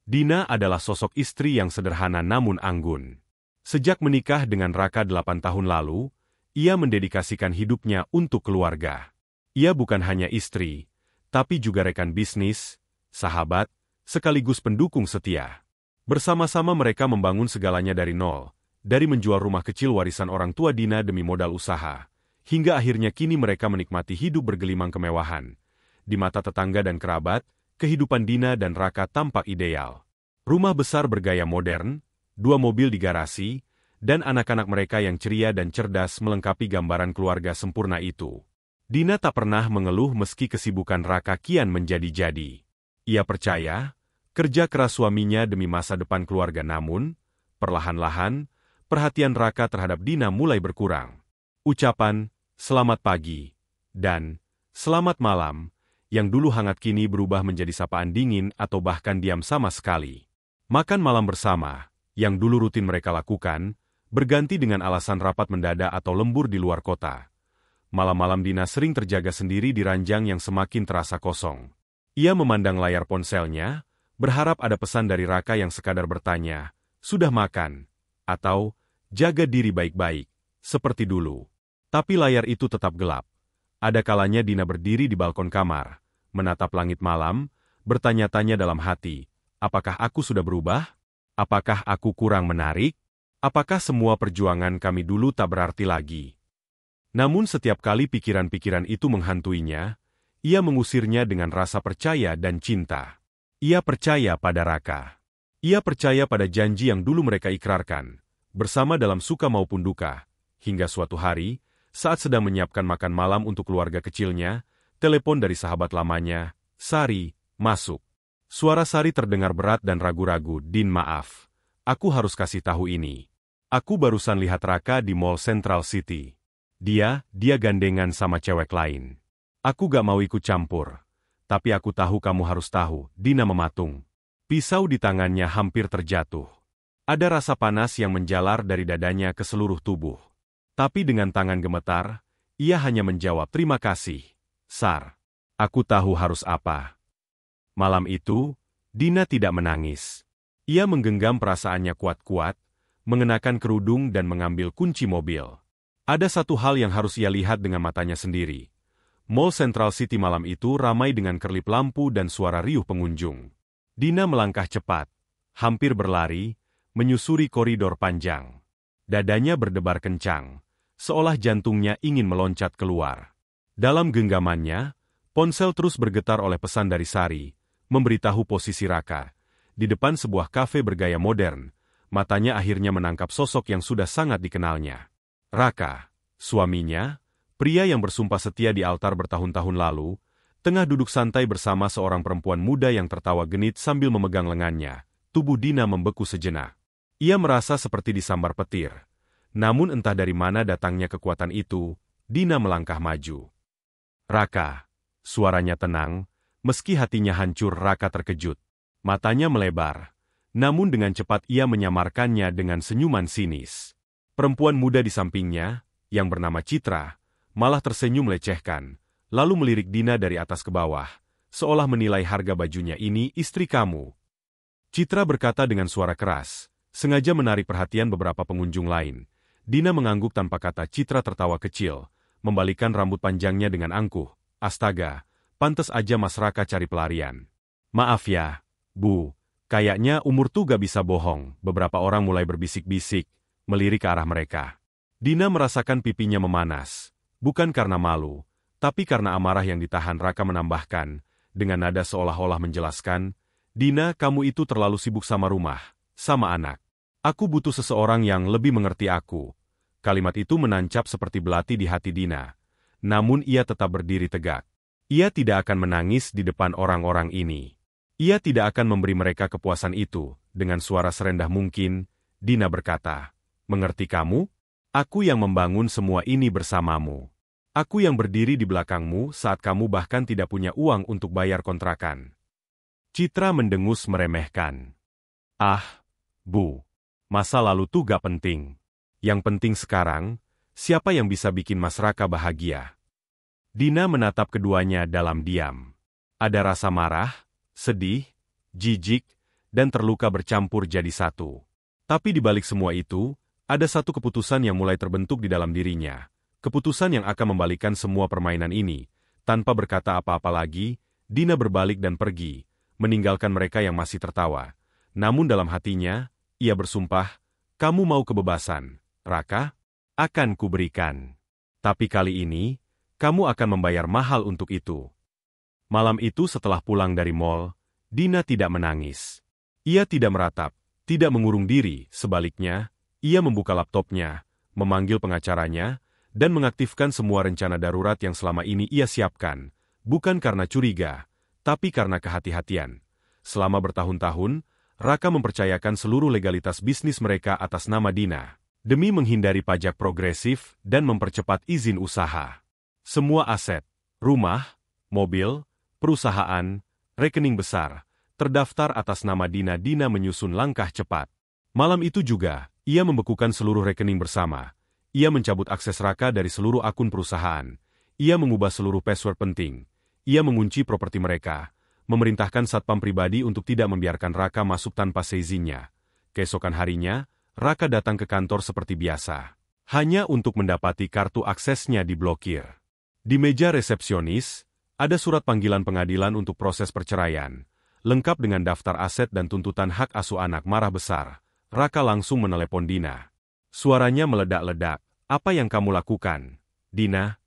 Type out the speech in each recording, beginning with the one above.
Dina adalah sosok istri yang sederhana namun anggun. Sejak menikah dengan Raka 8 tahun lalu, ia mendedikasikan hidupnya untuk keluarga. Ia bukan hanya istri, tapi juga rekan bisnis, sahabat, sekaligus pendukung setia. Bersama-sama mereka membangun segalanya dari nol, dari menjual rumah kecil warisan orang tua Dina demi modal usaha, hingga akhirnya kini mereka menikmati hidup bergelimang kemewahan. Di mata tetangga dan kerabat, kehidupan Dina dan Raka tampak ideal. Rumah besar bergaya modern, 2 mobil di garasi, dan anak-anak mereka yang ceria dan cerdas melengkapi gambaran keluarga sempurna itu. Dina tak pernah mengeluh meski kesibukan Raka kian menjadi-jadi. Ia percaya, kerja keras suaminya demi masa depan keluarga namun, perlahan-lahan, perhatian Raka terhadap Dina mulai berkurang. Ucapan, "Selamat pagi," dan "Selamat malam," yang dulu hangat kini berubah menjadi sapaan dingin atau bahkan diam sama sekali. Makan malam bersama, yang dulu rutin mereka lakukan, berganti dengan alasan rapat mendadak atau lembur di luar kota. Malam-malam Dina sering terjaga sendiri di ranjang yang semakin terasa kosong. Ia memandang layar ponselnya, berharap ada pesan dari Raka yang sekadar bertanya, "Sudah makan?" atau "Jaga diri baik-baik," seperti dulu. Tapi layar itu tetap gelap. Ada kalanya Dina berdiri di balkon kamar, menatap langit malam, bertanya-tanya dalam hati, apakah aku sudah berubah? Apakah aku kurang menarik? Apakah semua perjuangan kami dulu tak berarti lagi? Namun setiap kali pikiran-pikiran itu menghantuinya, ia mengusirnya dengan rasa percaya dan cinta. Ia percaya pada Raka. Ia percaya pada janji yang dulu mereka ikrarkan, bersama dalam suka maupun duka, hingga suatu hari, saat sedang menyiapkan makan malam untuk keluarga kecilnya, telepon dari sahabat lamanya, "Sari, masuk." Suara Sari terdengar berat dan ragu-ragu. "Din, maaf. Aku harus kasih tahu ini. Aku barusan lihat Raka di Mall Central City. Dia gandengan sama cewek lain. Aku gak mau ikut campur. Tapi aku tahu kamu harus tahu." Dina mematung. Pisau di tangannya hampir terjatuh. Ada rasa panas yang menjalar dari dadanya ke seluruh tubuh. Tapi dengan tangan gemetar, ia hanya menjawab, "Terima kasih, Sar. Aku tahu harus apa." Malam itu, Dina tidak menangis. Ia menggenggam perasaannya kuat-kuat, mengenakan kerudung dan mengambil kunci mobil. Ada satu hal yang harus ia lihat dengan matanya sendiri. Mall Central City malam itu ramai dengan kerlip lampu dan suara riuh pengunjung. Dina melangkah cepat, hampir berlari, menyusuri koridor panjang. Dadanya berdebar kencang, seolah jantungnya ingin meloncat keluar. Dalam genggamannya, ponsel terus bergetar oleh pesan dari Sari, memberitahu posisi Raka. Di depan sebuah kafe bergaya modern, matanya akhirnya menangkap sosok yang sudah sangat dikenalnya. Raka, suaminya, pria yang bersumpah setia di altar bertahun-tahun lalu, tengah duduk santai bersama seorang perempuan muda yang tertawa genit sambil memegang lengannya. Tubuh Dina membeku sejenak. Ia merasa seperti disambar petir. Namun entah dari mana datangnya kekuatan itu, Dina melangkah maju. "Raka," suaranya tenang, meski hatinya hancur. Raka terkejut. Matanya melebar, namun dengan cepat ia menyamarkannya dengan senyuman sinis. Perempuan muda di sampingnya, yang bernama Citra, malah tersenyum melecehkan, lalu melirik Dina dari atas ke bawah, seolah menilai harga bajunya. "Ini istri kamu." Citra berkata dengan suara keras, sengaja menarik perhatian beberapa pengunjung lain. Dina mengangguk tanpa kata. Citra tertawa kecil, membalikkan rambut panjangnya dengan angkuh. "Astaga, pantes aja Mas Raka cari pelarian." "Maaf ya, Bu, kayaknya umur tuh gak bisa bohong." Beberapa orang mulai berbisik-bisik, melirik ke arah mereka. Dina merasakan pipinya memanas, bukan karena malu, tapi karena amarah yang ditahan. Raka menambahkan, dengan nada seolah-olah menjelaskan, "Dina, kamu itu terlalu sibuk sama rumah, sama anak. Aku butuh seseorang yang lebih mengerti aku." Kalimat itu menancap seperti belati di hati Dina. Namun ia tetap berdiri tegak. Ia tidak akan menangis di depan orang-orang ini. Ia tidak akan memberi mereka kepuasan itu. Dengan suara serendah mungkin, Dina berkata, "Mengerti kamu? Aku yang membangun semua ini bersamamu. Aku yang berdiri di belakangmu saat kamu bahkan tidak punya uang untuk bayar kontrakan." Citra mendengus meremehkan. "Ah, Bu, masa lalu tuh gak penting. Yang penting sekarang, siapa yang bisa bikin Mas Raka bahagia?" Dina menatap keduanya dalam diam. Ada rasa marah, sedih, jijik, dan terluka bercampur jadi satu. Tapi di balik semua itu, ada satu keputusan yang mulai terbentuk di dalam dirinya. Keputusan yang akan membalikan semua permainan ini. Tanpa berkata apa-apa lagi, Dina berbalik dan pergi, meninggalkan mereka yang masih tertawa. Namun dalam hatinya, ia bersumpah, "Kamu mau kebebasan, Raka? Akan kuberikan. Tapi kali ini, kamu akan membayar mahal untuk itu." Malam itu setelah pulang dari mall, Dina tidak menangis. Ia tidak meratap, tidak mengurung diri, sebaliknya, ia membuka laptopnya, memanggil pengacaranya, dan mengaktifkan semua rencana darurat yang selama ini ia siapkan, bukan karena curiga, tapi karena kehati-hatian. Selama bertahun-tahun, Raka mempercayakan seluruh legalitas bisnis mereka atas nama Dina, demi menghindari pajak progresif dan mempercepat izin usaha. Semua aset, rumah, mobil, perusahaan, rekening besar, terdaftar atas nama Dina. Dina menyusun langkah cepat. Malam itu juga, ia membekukan seluruh rekening bersama. Ia mencabut akses Raka dari seluruh akun perusahaan. Ia mengubah seluruh password penting. Ia mengunci properti mereka, memerintahkan satpam pribadi untuk tidak membiarkan Raka masuk tanpa seizinnya. Keesokan harinya, Raka datang ke kantor seperti biasa, hanya untuk mendapati kartu aksesnya diblokir. Di meja resepsionis, ada surat panggilan pengadilan untuk proses perceraian, lengkap dengan daftar aset dan tuntutan hak asuh anak. Marah besar, Raka langsung menelepon Dina. Suaranya meledak-ledak. "Apa yang kamu lakukan, Dina?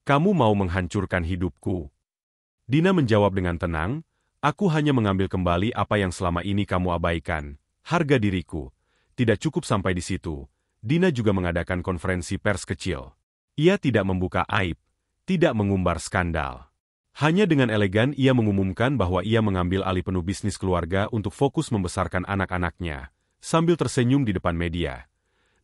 Kamu mau menghancurkan hidupku?" Dina menjawab dengan tenang, "Aku hanya mengambil kembali apa yang selama ini kamu abaikan, harga diriku." Tidak cukup sampai di situ, Dina juga mengadakan konferensi pers kecil. Ia tidak membuka aib, tidak mengumbar skandal. Hanya dengan elegan ia mengumumkan bahwa ia mengambil alih penuh bisnis keluarga untuk fokus membesarkan anak-anaknya, sambil tersenyum di depan media.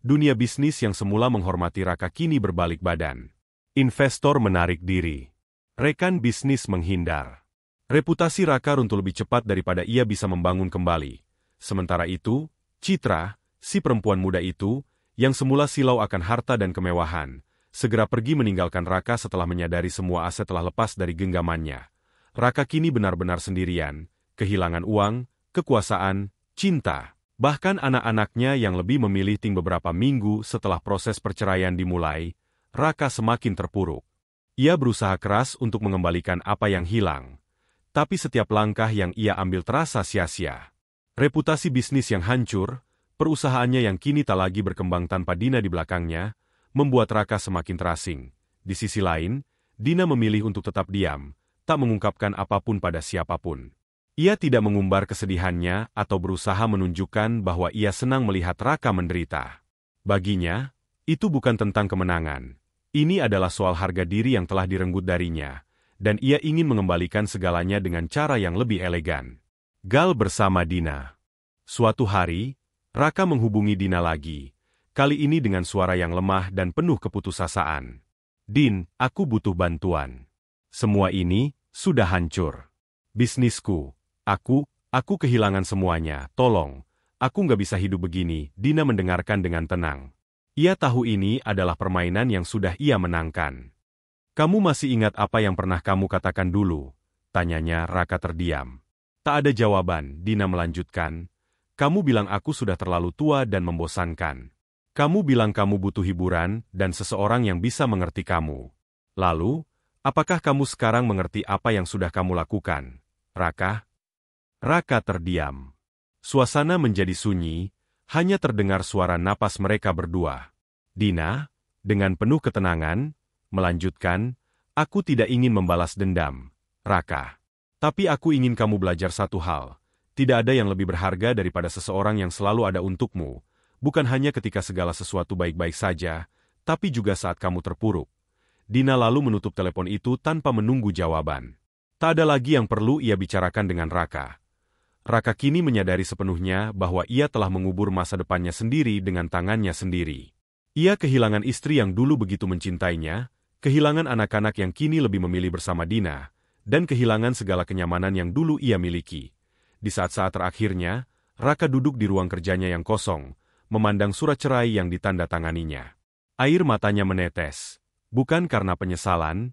Dunia bisnis yang semula menghormati Raka kini berbalik badan. Investor menarik diri. Rekan bisnis menghindar. Reputasi Raka runtuh lebih cepat daripada ia bisa membangun kembali. Sementara itu, Citra, si perempuan muda itu, yang semula silau akan harta dan kemewahan, segera pergi meninggalkan Raka setelah menyadari semua aset telah lepas dari genggamannya. Raka kini benar-benar sendirian, kehilangan uang, kekuasaan, cinta. Bahkan anak-anaknya yang lebih memilih beberapa minggu setelah proses perceraian dimulai, Raka semakin terpuruk. Ia berusaha keras untuk mengembalikan apa yang hilang. Tapi setiap langkah yang ia ambil terasa sia-sia. Reputasi bisnis yang hancur, perusahaannya yang kini tak lagi berkembang tanpa Dina di belakangnya, membuat Raka semakin terasing. Di sisi lain, Dina memilih untuk tetap diam, tak mengungkapkan apapun pada siapapun. Ia tidak mengumbar kesedihannya atau berusaha menunjukkan bahwa ia senang melihat Raka menderita. Baginya, itu bukan tentang kemenangan. Ini adalah soal harga diri yang telah direnggut darinya, dan ia ingin mengembalikan segalanya dengan cara yang lebih elegan. Gal bersama Dina. Suatu hari, Raka menghubungi Dina lagi. Kali ini dengan suara yang lemah dan penuh keputusasaan. "Din, aku butuh bantuan. Semua ini sudah hancur. Bisnisku, aku kehilangan semuanya, tolong. Aku nggak bisa hidup begini." Dina mendengarkan dengan tenang. Ia tahu ini adalah permainan yang sudah ia menangkan. "Kamu masih ingat apa yang pernah kamu katakan dulu?" tanyanya. Raka terdiam. Tak ada jawaban. Dina melanjutkan, "Kamu bilang aku sudah terlalu tua dan membosankan. Kamu bilang kamu butuh hiburan dan seseorang yang bisa mengerti kamu. Lalu, apakah kamu sekarang mengerti apa yang sudah kamu lakukan, Raka?" Raka terdiam. Suasana menjadi sunyi, hanya terdengar suara napas mereka berdua. Dina, dengan penuh ketenangan, melanjutkan, "Aku tidak ingin membalas dendam, Raka. Tapi aku ingin kamu belajar satu hal. Tidak ada yang lebih berharga daripada seseorang yang selalu ada untukmu. Bukan hanya ketika segala sesuatu baik-baik saja, tapi juga saat kamu terpuruk." Dina lalu menutup telepon itu tanpa menunggu jawaban. Tak ada lagi yang perlu ia bicarakan dengan Raka. Raka kini menyadari sepenuhnya bahwa ia telah mengubur masa depannya sendiri dengan tangannya sendiri. Ia kehilangan istri yang dulu begitu mencintainya, kehilangan anak-anak yang kini lebih memilih bersama Dina, dan kehilangan segala kenyamanan yang dulu ia miliki. Di saat-saat terakhirnya, Raka duduk di ruang kerjanya yang kosong, memandang surat cerai yang ditandatanganinya. Air matanya menetes, bukan karena penyesalan,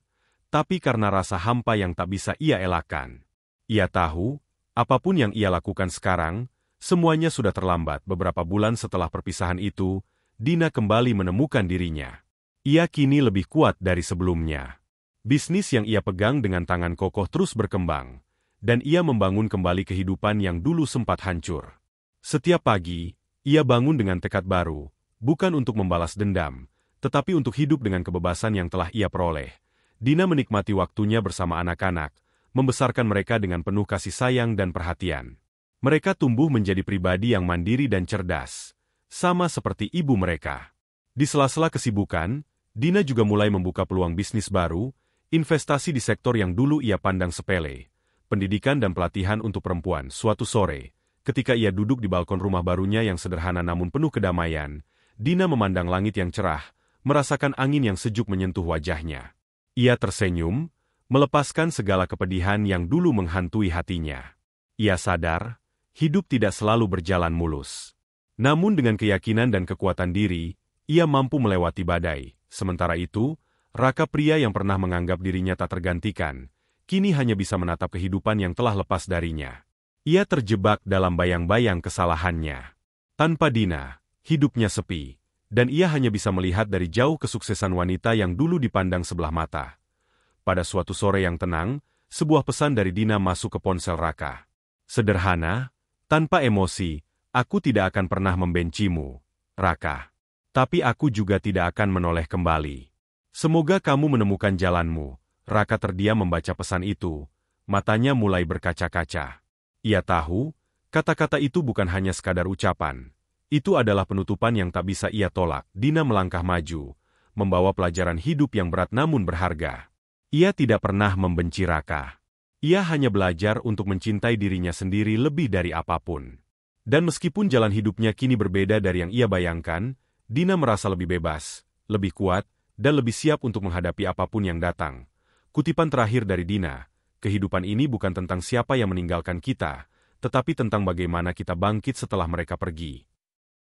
tapi karena rasa hampa yang tak bisa ia elakkan. Ia tahu, Apapun yang ia lakukan sekarang, semuanya sudah terlambat. Beberapa bulan setelah perpisahan itu, Dina kembali menemukan dirinya. Ia kini lebih kuat dari sebelumnya. Bisnis yang ia pegang dengan tangan kokoh terus berkembang, dan ia membangun kembali kehidupan yang dulu sempat hancur. Setiap pagi, ia bangun dengan tekad baru, bukan untuk membalas dendam, tetapi untuk hidup dengan kebebasan yang telah ia peroleh. Dina menikmati waktunya bersama anak-anak, membesarkan mereka dengan penuh kasih sayang dan perhatian. Mereka tumbuh menjadi pribadi yang mandiri dan cerdas, sama seperti ibu mereka. Di sela-sela kesibukan, Dina juga mulai membuka peluang bisnis baru, investasi di sektor yang dulu ia pandang sepele, pendidikan dan pelatihan untuk perempuan. Suatu sore, ketika ia duduk di balkon rumah barunya yang sederhana namun penuh kedamaian, Dina memandang langit yang cerah, merasakan angin yang sejuk menyentuh wajahnya. Ia tersenyum, melepaskan segala kepedihan yang dulu menghantui hatinya. Ia sadar, hidup tidak selalu berjalan mulus. Namun dengan keyakinan dan kekuatan diri, ia mampu melewati badai. Sementara itu, Raka, pria yang pernah menganggap dirinya tak tergantikan, kini hanya bisa menatap kehidupan yang telah lepas darinya. Ia terjebak dalam bayang-bayang kesalahannya. Tanpa Dina, hidupnya sepi, dan ia hanya bisa melihat dari jauh kesuksesan wanita yang dulu dipandang sebelah mata. Pada suatu sore yang tenang, sebuah pesan dari Dina masuk ke ponsel Raka. Sederhana, tanpa emosi, aku tidak akan pernah membencimu, Raka. Tapi aku juga tidak akan menoleh kembali. Semoga kamu menemukan jalanmu. Raka terdiam membaca pesan itu, matanya mulai berkaca-kaca. Ia tahu, kata-kata itu bukan hanya sekadar ucapan. Itu adalah penutupan yang tak bisa ia tolak. Dina melangkah maju, membawa pelajaran hidup yang berat namun berharga. Ia tidak pernah membenci Raka. Ia hanya belajar untuk mencintai dirinya sendiri lebih dari apapun. Dan meskipun jalan hidupnya kini berbeda dari yang ia bayangkan, Dina merasa lebih bebas, lebih kuat, dan lebih siap untuk menghadapi apapun yang datang. Kutipan terakhir dari Dina, kehidupan ini bukan tentang siapa yang meninggalkan kita, tetapi tentang bagaimana kita bangkit setelah mereka pergi.